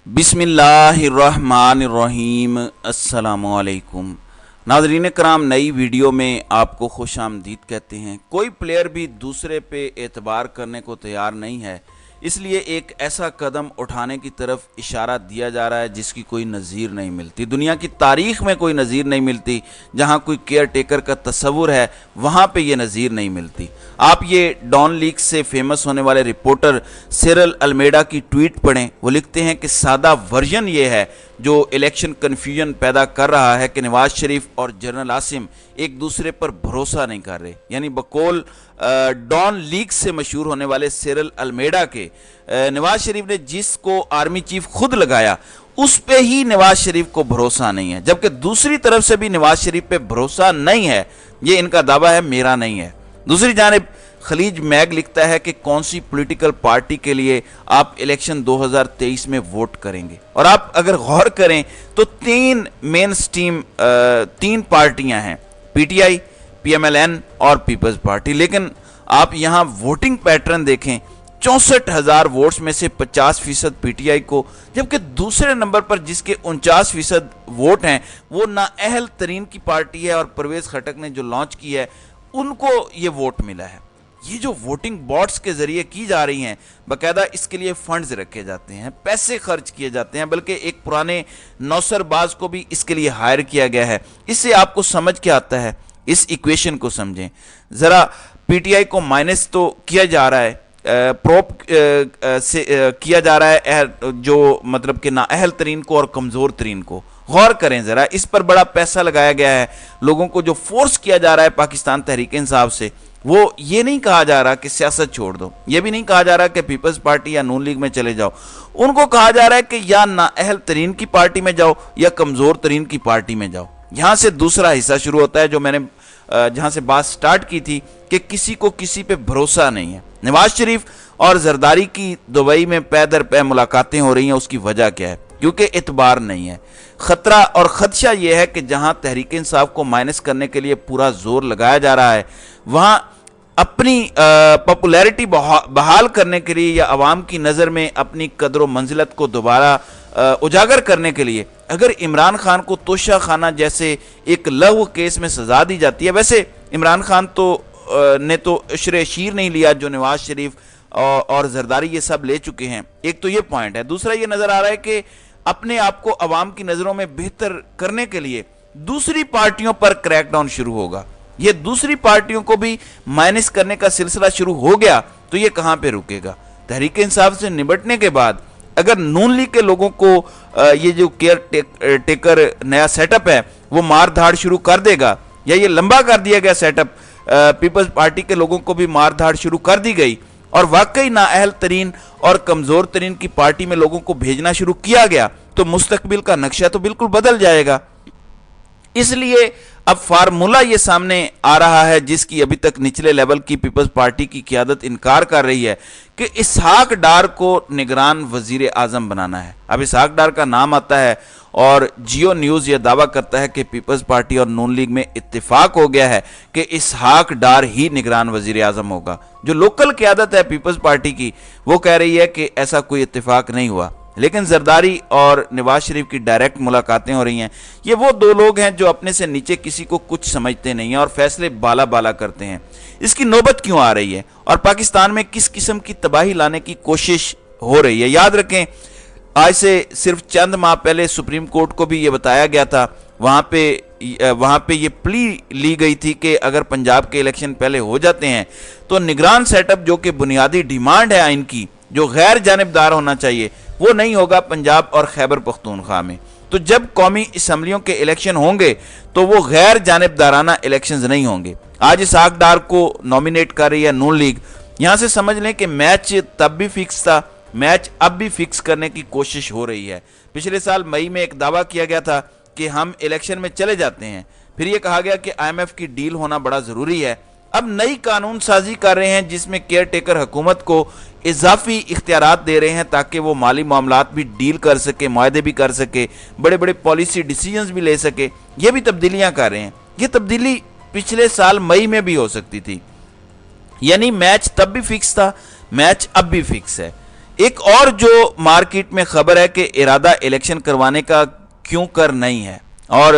बिस्मिल्लाहिर्रहमानिर्रहीम। अस्सलामुअलैकुम नाज़रीन कराम, नई वीडियो में आपको खुश आमदीद कहते हैं। कोई प्लेयर भी दूसरे पे एतबार करने को तैयार नहीं है, इसलिए एक ऐसा कदम उठाने की तरफ इशारा दिया जा रहा है जिसकी कोई नज़ीर नहीं मिलती। दुनिया की तारीख़ में कोई नज़ीर नहीं मिलती। जहां कोई केयर टेकर का तस्वुर है वहां पे ये नज़ीर नहीं मिलती। आप ये डॉन लीग से फेमस होने वाले रिपोर्टर सिरल अल्मेडा की ट्वीट पढ़ें। वो लिखते हैं कि सादा वर्जन ये है जो इलेक्शन कन्फ्यूजन पैदा कर रहा है कि नवाज शरीफ और जनरल आसिम एक दूसरे पर भरोसा नहीं कर रहे। यानी बकौल डॉन लीग से मशहूर होने वाले सिरल अल्मेडा के नवाज शरीफ ने जिसको आर्मी चीफ खुद लगाया उस पे ही नवाज शरीफ को भरोसा नहीं है, जबकि दूसरी तरफ से भी नवाज शरीफ पे भरोसा नहीं है। ये इनका दावा है, मेरा नहीं है। दूसरी जानिब खलीज मैग लिखता है कि कौन सी पॉलिटिकल पार्टी के लिए आप इलेक्शन 2023 में वोट करेंगे। और आप अगर गौर करें तो तीन पार्टियां हैं, पीटीआई, पीएमएलएन और पीपल्स पार्टी। लेकिन आप यहां वोटिंग पैटर्न देखें, 64,000 वोट्स में से 50% पीटीआई को, जबकि दूसरे नंबर पर जिसके 49% वोट हैं वो नाअहल तरीन की पार्टी है और परवेज खटक ने जो लॉन्च की है उनको ये वोट मिला है। ये जो वोटिंग बॉट्स के जरिए की जा रही हैं, बाकायदा इसके लिए फंड्स रखे जाते हैं, पैसे खर्च किए जाते हैं, बल्कि एक पुराने नौसरबाज को भी इसके लिए हायर किया गया है। इससे आपको समझ क्या आता है, इस इक्वेशन को समझें ज़रा। पीटीआई को माइनस तो किया जा रहा है, प्रोप से किया जा रहा है, जो मतलब कि नाअहल तरीन को और कमज़ोर तरीन को। गौर करें ज़रा, इस पर बड़ा पैसा लगाया गया है। लोगों को जो फोर्स किया जा रहा है पाकिस्तान तहरीक इंसाफ से, वो ये नहीं कहा जा रहा कि सियासत छोड़ दो, ये भी नहीं कहा जा रहा कि पीपल्स पार्टी या नून लीग में चले जाओ। उनको कहा जा रहा है कि या नाअहल तरीन की पार्टी में जाओ या कमज़ोर तरीन की पार्टी में जाओ। यहाँ से दूसरा हिस्सा शुरू होता है जो मैंने जहाँ से बात स्टार्ट की थी कि किसी को किसी पे भरोसा नहीं है। नवाज शरीफ और जरदारी की दुबई में पै दर पै मुलाकातें हो रही हैं, उसकी वजह क्या है? क्योंकि इतबार नहीं है। खतरा और खदशा यह है कि जहां तहरीक इंसाफ को माइनस करने के लिए पूरा जोर लगाया जा रहा है, वहां अपनी पॉपुलैरिटी बहाल करने के लिए या अवाम की नज़र में अपनी कदर व मंजिलत को दोबारा उजागर करने के लिए अगर इमरान खान को तोशा खाना जैसे एक लघु केस में सजा दी जाती है, वैसे इमरान खान ने तो अशरे शीर नहीं लिया जो नवाज शरीफ और जरदारी ये सब ले चुके हैं। एक तो ये पॉइंट है। दूसरा ये नज़र आ रहा है कि अपने आप को अवाम की नज़रों में बेहतर करने के लिए दूसरी पार्टियों पर क्रैकडाउन शुरू होगा। ये दूसरी पार्टियों को भी माइनस करने का सिलसिला शुरू हो गया तो ये कहां पे रुकेगा? तहरीक इंसाफ से निपटने के बाद अगर नून लीग के लोगों को ये जो केयर टेकर नया सेटअप है वो मार धाड़ शुरू कर देगा, या ये लंबा कर दिया गया सेटअप पीपल्स पार्टी के लोगों को भी मार धाड़ शुरू कर दी गई और वाकई नाअहल तरीन और कमज़ोर तरीन की पार्टी में लोगों को भेजना शुरू किया गया, तो मुस्तकबिल का नक्शा तो बिल्कुल बदल जाएगा। इसलिए अब फार्मूला ये सामने आ रहा है जिसकी अभी तक निचले लेवल की पीपल्स पार्टी की क़यादत इनकार कर रही है कि इसहाक डार को निगरान वजीर आज़म बनाना है। अब इसहाक डार का नाम आता है और जियो न्यूज़ यह दावा करता है कि पीपल्स पार्टी और नून लीग में इत्तेफाक हो गया है कि इसहाक डार ही निगरान वजीर आज़म होगा। जो लोकल क़यादत है पीपल्स पार्टी की वो कह रही है कि ऐसा कोई इत्तेफाक नहीं हुआ। लेकिन जरदारी और नवाज शरीफ की डायरेक्ट मुलाकातें हो रही हैं। ये वो दो लोग हैं जो अपने से नीचे किसी को कुछ समझते नहीं हैं और फैसले बाला बाला करते हैं। इसकी नौबत क्यों आ रही है और पाकिस्तान में किस किस्म की तबाही लाने की कोशिश हो रही है? याद रखें, आज से सिर्फ चंद माह पहले सुप्रीम कोर्ट को भी ये बताया गया था, वहाँ पे ये प्ली ली गई थी कि अगर पंजाब के इलेक्शन पहले हो जाते हैं तो निगरान सेटअप जो कि बुनियादी डिमांड है इनकी, जो गैर जानिबदार होना चाहिए, वो नहीं होगा पंजाब और खैबर पख्तूनख्वा में। तो जब कौमी असम्बलियों के इलेक्शन होंगे तो वो गैर जानिबदाराना इलेक्शंस नहीं होंगे। आज इसहाक डार को नॉमिनेट कर रही है नून लीग। यहां से समझ लें कि मैच तब भी फिक्स था, मैच अब भी फिक्स करने की कोशिश हो रही है। पिछले साल मई में एक दावा किया गया था कि हम इलेक्शन में चले जाते हैं, फिर यह कहा गया कि IMF की डील होना बड़ा जरूरी है। अब नई कानून साजी कर रहे हैं जिसमें केयर टेकर हुकूमत को इजाफी इख्तियारात दे रहे हैं ताकि वो माली मामलात भी डील कर सके, मुआहदे भी कर सके, बड़े बड़े पॉलिसी डिसीजंस भी ले सके। ये भी तब्दीलियां कर रहे हैं। ये तब्दीली पिछले साल मई में भी हो सकती थी। यानी मैच तब भी फिक्स था, मैच अब भी फिक्स है। ایک اور جو مارکیٹ میں خبر ہے کہ ارادہ الیکشن کروانے کا کیوں کر نہیں ہے اور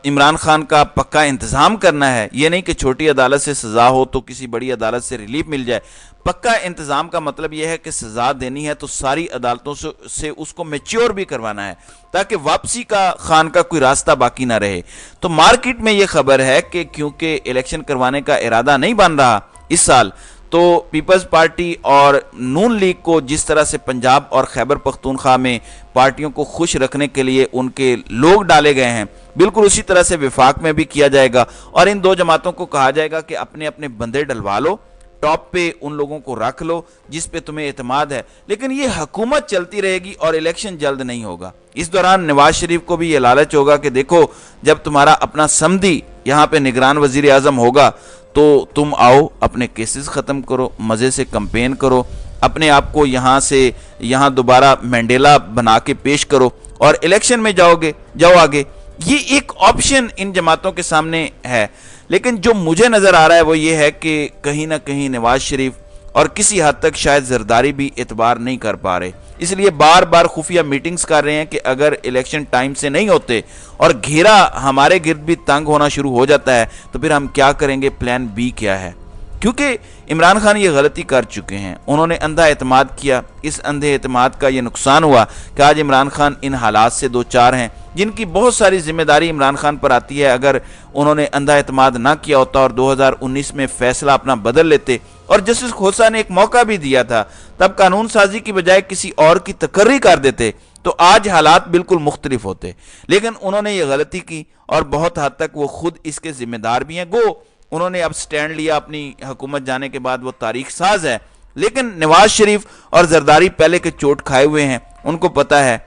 عمران خان کا پکا انتظام کرنا ہے. یہ نہیں کہ چھوٹی عدالت سے سزا ہو تو کسی بڑی عدالت سے ریلیف مل جائے. پکا انتظام کا مطلب یہ ہے کہ سزا دینی ہے تو ساری عدالتوں سے اس کو میچور بھی کروانا ہے تاکہ واپسی کا خان کا کوئی راستہ باقی نہ رہے. تو مارکیٹ میں یہ خبر ہے کہ کیونکہ الیکشن کروانے کا ارادہ نہیں بن رہا اس سال تو پیپلز پارٹی اور نون لیگ کو جس طرح سے پنجاب اور خیبر پختونخوا میں پارٹیوں کو خوش رکھنے کے لیے ان کے لوگ ڈالے گئے ہیں, بالکل اسی طرح سے وفاق میں بھی کیا جائے گا اور ان دو جماعتوں کو کہا جائے گا کہ اپنے اپنے بندے ڈلوا لو, ٹاپ پہ ان لوگوں کو رکھ لو جس پہ تمہیں اعتماد ہے, لیکن یہ حکومت چلتی رہے گی اور الیکشن جلد نہیں ہوگا. اس دوران نواز شریف کو بھی یہ لالچ ہوگا کہ دیکھو جب تمہارا اپنا سمدھی یہاں پہ نگران وزیر اعظم ہوگا تو تم آؤ اپنے کیسز ختم کرو, مزے سے کمپین کرو, اپنے آپ کو یہاں دوبارہ مینڈیلا بنا کے پیش کرو اور الیکشن میں جاؤ آگے. یہ ایک آپشن ان جماعتوں کے سامنے ہے, لیکن جو مجھے نظر آ رہا ہے وہ یہ ہے کہ کہیں نہ کہیں نواز شریف اور کسی حد تک شاید زرداری بھی اعتبار نہیں کر پا رہے, اس لیے بار بار خفیہ میٹنگز کر رہے ہیں کہ اگر الیکشن ٹائم سے نہیں ہوتے اور گھیرا ہمارے گرد بھی تنگ ہونا شروع ہو جاتا ہے تو پھر ہم کیا کریں گے, پلان بی کیا ہے. کیونکہ عمران خان یہ غلطی کر چکے ہیں, انہوں نے اندھا اعتماد کیا, اس اندھے اعتماد کا یہ نقصان ہوا کہ آج عمران خان ان حالات سے دو چار ہیں جن کی بہت ساری ذمہ داری عمران خان پر آتی ہے. اگر انہوں نے اندھا اعتماد نہ کیا ہوتا اور 2019 میں فیصلہ اپنا بدل لیتے اور جسٹس کھوسا نے ایک موقع بھی دیا تھا تب قانون سازی کی بجائے کسی اور کی تقرری کر دیتے تو آج حالات بالکل مختلف ہوتے, لیکن انہوں نے یہ غلطی کی اور بہت حد تک وہ خود اس کے ذمہ دار بھی ہیں. گو انہوں نے اب سٹینڈ لیا اپنی حکومت جانے کے بعد, وہ تاریخ ساز ہے, لیکن نواز شریف اور زرداری پہلے کے چوٹ کھائے ہوئے ہیں, ان کو پتا ہے.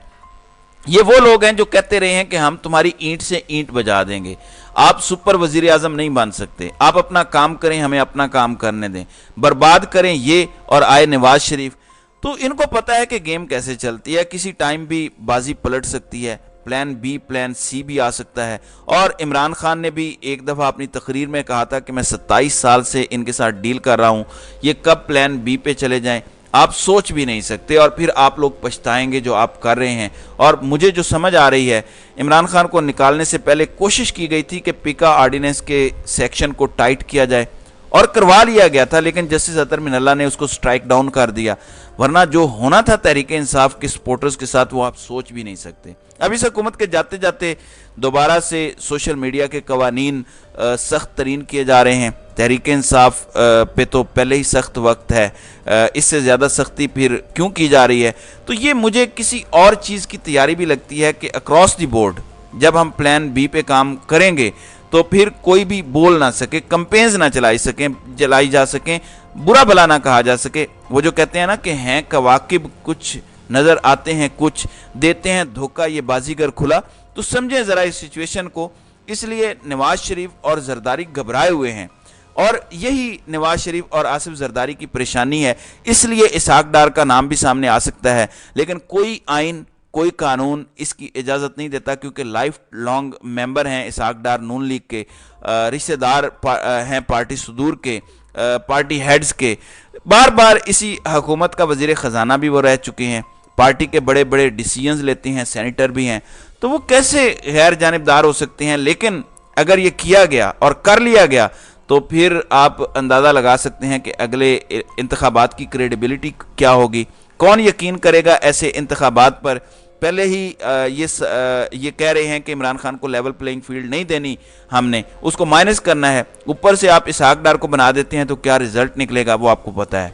یہ وہ لوگ ہیں جو کہتے رہے ہیں کہ ہم تمہاری اینٹ سے اینٹ بجا دیں گے, آپ سپر وزیر اعظم نہیں بن سکتے, آپ اپنا کام کریں, ہمیں اپنا کام کرنے دیں, برباد کریں یہ اور آئے نواز شریف. تو ان کو پتا ہے کہ گیم کیسے چلتی ہے, کسی ٹائم بھی بازی پلٹ سکتی ہے, پلان بی پلان سی بھی آ سکتا ہے. اور عمران خان نے بھی ایک دفعہ اپنی تقریر میں کہا تھا کہ میں 27 سال سے ان کے ساتھ ڈیل کر رہا ہوں, یہ کب پلان بی پہ چلے جائیں آپ سوچ بھی نہیں سکتے اور پھر آپ لوگ پچھتائیں گے جو آپ کر رہے ہیں. اور مجھے جو سمجھ آ رہی ہے, عمران خان کو نکالنے سے پہلے کوشش کی گئی تھی کہ پیکا آرڈیننس کے سیکشن کو ٹائٹ کیا جائے اور کروا لیا گیا تھا, لیکن جسٹس اطہر من اللہ نے اس کو سٹرائک ڈاؤن کر دیا, ورنہ جو ہونا تھا تحریک انصاف کے سپورٹرز کے ساتھ وہ آپ سوچ بھی نہیں سکتے. اب اس حکومت کے جاتے جاتے دوبارہ سے سوشل میڈیا کے قوانین سخت ترین کیے جا رہے ہیں. تحریک انصاف پہ تو پہلے ہی سخت وقت ہے, اس سے زیادہ سختی پھر کیوں کی جا رہی ہے. تو یہ مجھے کسی اور چیز کی تیاری بھی لگتی ہے کہ اکراس دی بورڈ جب ہم پلان بی پہ کام کریں گے تو پھر کوئی بھی بول نہ سکے, کمپینز نہ چلائی جا سکیں, برا بھلا نہ کہا جا سکے. وہ جو کہتے ہیں نا کہ ہیں کواکب کچھ نظر آتے ہیں کچھ دیتے ہیں دھوکہ یہ بازیگر کھلا, تو سمجھیں ذرا اس سچویشن کو. اس لیے نواز شریف اور زرداری گھبرائے ہوئے ہیں اور یہی نواز شریف اور آصف زرداری کی پریشانی ہے. اس لیے اسحاق ڈار کا نام بھی سامنے آ سکتا ہے, لیکن کوئی آئین کوئی قانون اس کی اجازت نہیں دیتا کیونکہ لائف لانگ ممبر ہیں اسحاق ڈار نون لیگ کے, رشتہ دار ہیں پارٹی صدور کے, پارٹی ہیڈز کے. بار بار اسی حکومت کا وزیر خزانہ بھی وہ رہ چکے ہیں, پارٹی کے بڑے بڑے ڈیسیژنز لیتے ہیں, سینیٹر بھی ہیں, تو وہ کیسے غیر جانبدار ہو سکتے ہیں. لیکن اگر یہ کیا گیا اور کر لیا گیا تو پھر آپ اندازہ لگا سکتے ہیں کہ اگلے انتخابات کی کریڈیبلٹی کیا ہوگی. کون یقین کرے گا ایسے انتخابات پر. پہلے ہی یہ کہہ رہے ہیں کہ عمران خان کو لیول پلینگ فیلڈ نہیں دینی, ہم نے اس کو مائنس کرنا ہے, اوپر سے آپ اسحاق ڈار کو بنا دیتے ہیں تو کیا رزلٹ نکلے گا وہ آپ کو پتا ہے.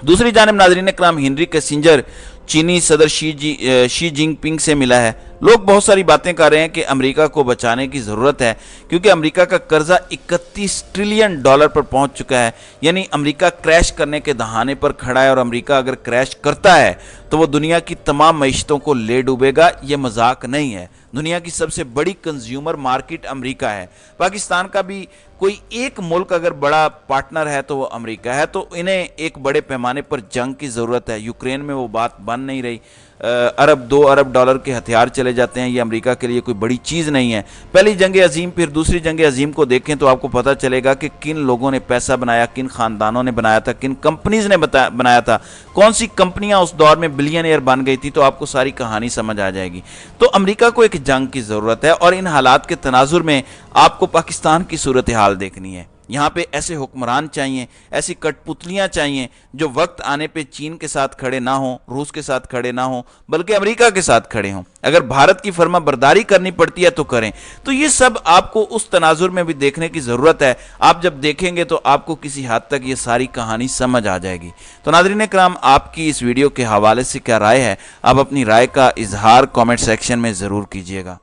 دوسری جانب ناظرین کرام, ہنری کیسنجر چینی صدر شی جنگ پنگ سے ملا ہے. لوگ بہت ساری باتیں کر رہے ہیں کہ امریکہ کو بچانے کی ضرورت ہے کیونکہ امریکہ کا قرضہ 31 ٹریلین ڈالر پر پہنچ چکا ہے. یعنی امریکہ کریش کرنے کے دہانے پر کھڑا ہے اور امریکہ اگر کریش کرتا ہے تو وہ دنیا کی تمام معیشتوں کو لے ڈوبے گا. یہ مذاق نہیں ہے. دنیا کی سب سے بڑی کنزیومر مارکیٹ امریکہ ہے. پاکستان کا بھی کوئی ایک ملک اگر بڑا پارٹنر ہے تو وہ امریکہ ہے. تو انہیں ایک بڑے پیمانے پر جنگ کی ضرورت ہے. یوکرین میں وہ بات بن نہیں رہی. अरब 2 अरब डॉलर के हथियार चले जाते हैं, ये अमेरिका के लिए कोई बड़ी चीज़ नहीं है। पहली जंग अजीम फिर दूसरी जंग अजीम को देखें तो आपको पता चलेगा कि किन लोगों ने पैसा बनाया, किन खानदानों ने बनाया था, किन कंपनीज ने बनाया था, कौन सी कंपनियां उस दौर में बिलियनियर बन गई थी, तो आपको सारी कहानी समझ आ जाएगी। तो अमेरिका को एक जंग की ज़रूरत है और इन हालात के तनाजुर में आपको पाकिस्तान की सूरत हाल देखनी है। यहाँ पे ऐसे हुक्मरान चाहिए, ऐसी कठपुतलियां चाहिए जो वक्त आने पे चीन के साथ खड़े ना हो, रूस के साथ खड़े ना हो, बल्कि अमेरिका के साथ खड़े हों। अगर भारत की फर्मा बरदारी करनी पड़ती है तो करें। तो ये सब आपको उस तनाजुर में भी देखने की ज़रूरत है। आप जब देखेंगे तो आपको किसी हद तक ये सारी कहानी समझ आ जाएगी। तो नाज़रीन कराम, आपकी इस वीडियो के हवाले से क्या राय है? आप अपनी राय का इजहार कॉमेंट सेक्शन में ज़रूर कीजिएगा।